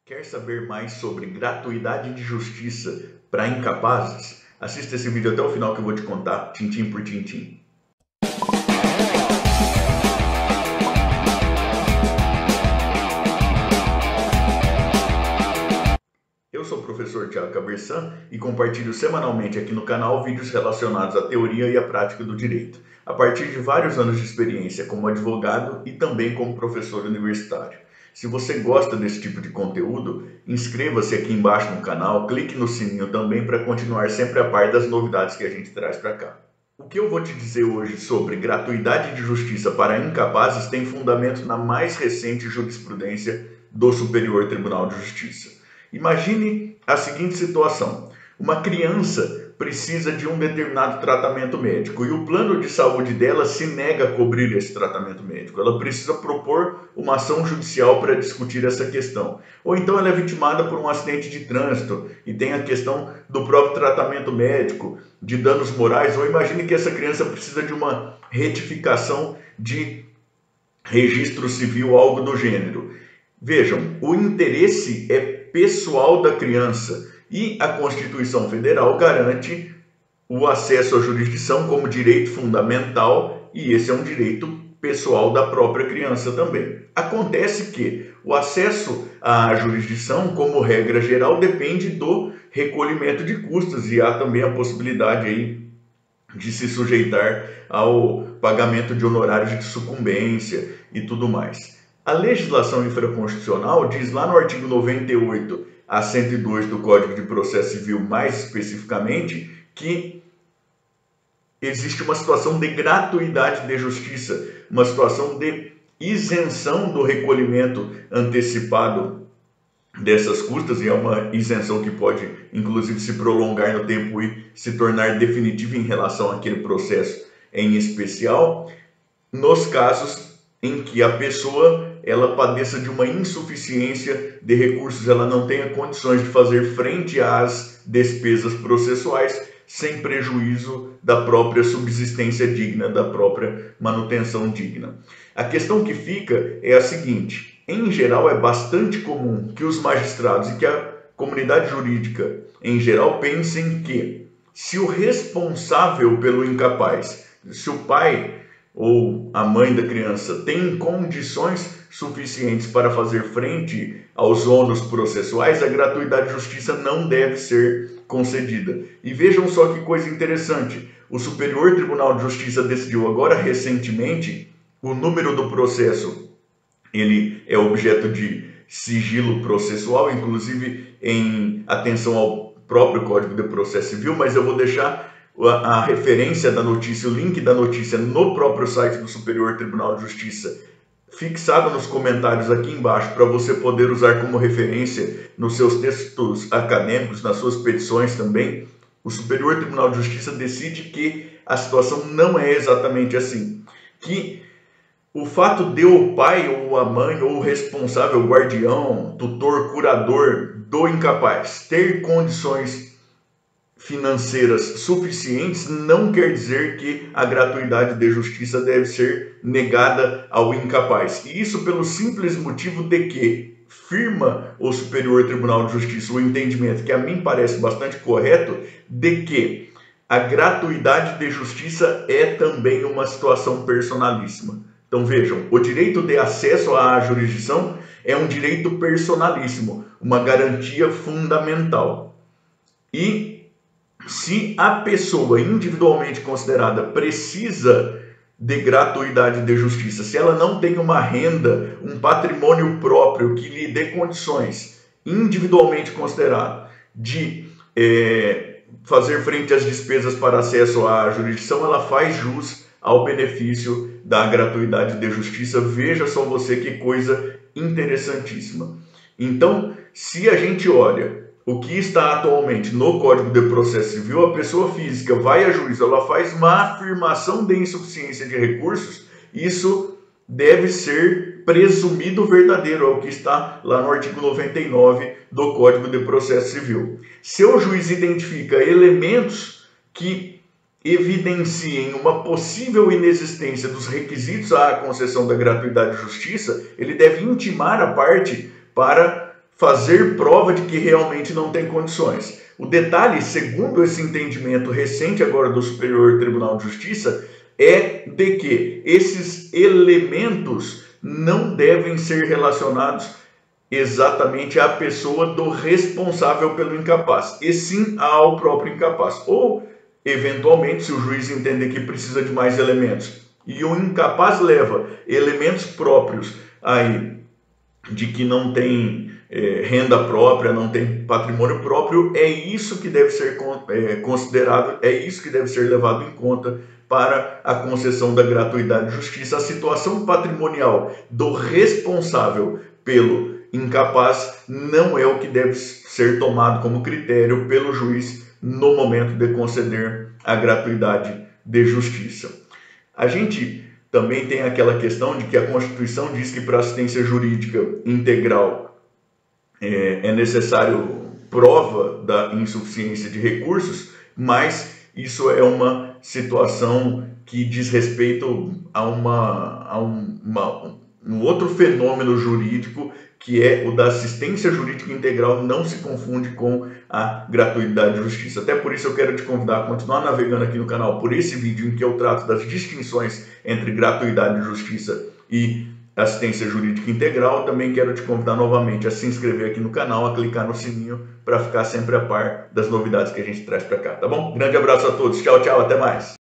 Quer saber mais sobre gratuidade de justiça para incapazes? Assista esse vídeo até o final que eu vou te contar, tintim por tintim. Eu sou o professor Thiago Cabersan e compartilho semanalmente aqui no canal vídeos relacionados à teoria e à prática do direito, a partir de vários anos de experiência como advogado e também como professor universitário. Se você gosta desse tipo de conteúdo, inscreva-se aqui embaixo no canal, clique no sininho também para continuar sempre a par das novidades que a gente traz para cá. O que eu vou te dizer hoje sobre gratuidade de justiça para incapazes tem fundamento na mais recente jurisprudência do Superior Tribunal de Justiça. Imagine a seguinte situação: uma criança precisa de um determinado tratamento médico e o plano de saúde dela se nega a cobrir esse tratamento médico. Ela precisa propor uma ação judicial para discutir essa questão. Ou então ela é vitimada por um acidente de trânsito e tem a questão do próprio tratamento médico, de danos morais. Ou imagine que essa criança precisa de uma retificação de registro civil, algo do gênero. Vejam, o interesse é pessoal da criança e a Constituição Federal garante o acesso à jurisdição como direito fundamental e esse é um direito pessoal da própria criança também. Acontece que o acesso à jurisdição, como regra geral, depende do recolhimento de custas e há também a possibilidade aí de se sujeitar ao pagamento de honorários de sucumbência e tudo mais. A legislação infraconstitucional diz lá no artigo 98 a 102 do Código de Processo Civil, mais especificamente, que existe uma situação de gratuidade de justiça, uma situação de isenção do recolhimento antecipado dessas custas, e é uma isenção que pode, inclusive, se prolongar no tempo e se tornar definitiva em relação àquele processo em especial, nos casos em que a pessoa ela padeça de uma insuficiência de recursos, ela não tenha condições de fazer frente às despesas processuais sem prejuízo da própria subsistência digna, da própria manutenção digna. A questão que fica é a seguinte: em geral é bastante comum que os magistrados e que a comunidade jurídica em geral pensem que se o responsável pelo incapaz, se o pai ou a mãe da criança tem condições suficientes para fazer frente aos ônus processuais, a gratuidade de justiça não deve ser concedida. E vejam só que coisa interessante, o Superior Tribunal de Justiça decidiu agora recentemente o número do processo, ele é objeto de sigilo processual, inclusive em atenção ao próprio Código de Processo Civil, mas eu vou deixar a referência da notícia, o link da notícia no próprio site do Superior Tribunal de Justiça, fixado nos comentários aqui embaixo, para você poder usar como referência nos seus textos acadêmicos, nas suas petições também. O Superior Tribunal de Justiça decide que a situação não é exatamente assim, que o fato de o pai ou a mãe ou o responsável, guardião, tutor, curador do incapaz ter condições financeiras suficientes não quer dizer que a gratuidade de justiça deve ser negada ao incapaz. E isso pelo simples motivo de que firma o Superior Tribunal de Justiça o entendimento, que a mim parece bastante correto, de que a gratuidade de justiça é também uma situação personalíssima. Então vejam, o direito de acesso à jurisdição é um direito personalíssimo, uma garantia fundamental. E se a pessoa individualmente considerada precisa de gratuidade de justiça, se ela não tem uma renda, um patrimônio próprio que lhe dê condições, individualmente considerado, de fazer frente às despesas para acesso à jurisdição, ela faz jus ao benefício da gratuidade de justiça. Veja só você que coisa interessantíssima. Então, se a gente olha o que está atualmente no Código de Processo Civil, a pessoa física vai a juízo, ela faz uma afirmação de insuficiência de recursos, isso deve ser presumido verdadeiro, é o que está lá no artigo 99 do Código de Processo Civil. Se o juiz identifica elementos que evidenciem uma possível inexistência dos requisitos à concessão da gratuidade de justiça, ele deve intimar a parte para fazer prova de que realmente não tem condições. O detalhe, segundo esse entendimento recente agora do Superior Tribunal de Justiça, é de que esses elementos não devem ser relacionados exatamente à pessoa do responsável pelo incapaz, e sim ao próprio incapaz. Ou, eventualmente, se o juiz entender que precisa de mais elementos e o incapaz leva elementos próprios aí de que não tem renda própria, não tem patrimônio próprio, é isso que deve ser considerado, é isso que deve ser levado em conta para a concessão da gratuidade de justiça. A situação patrimonial do responsável pelo incapaz não é o que deve ser tomado como critério pelo juiz no momento de conceder a gratuidade de justiça. A gente também tem aquela questão de que a Constituição diz que para assistência jurídica integral é necessário prova da insuficiência de recursos, mas isso é uma situação que diz respeito a um outro fenômeno jurídico, que é o da assistência jurídica integral, não se confunde com a gratuidade de justiça. Até por isso eu quero te convidar a continuar navegando aqui no canal por esse vídeo em que eu trato das distinções entre gratuidade de justiça e assistência jurídica integral. Também quero te convidar novamente a se inscrever aqui no canal, a clicar no sininho para ficar sempre a par das novidades que a gente traz para cá, tá bom? Grande abraço a todos, tchau, tchau, até mais!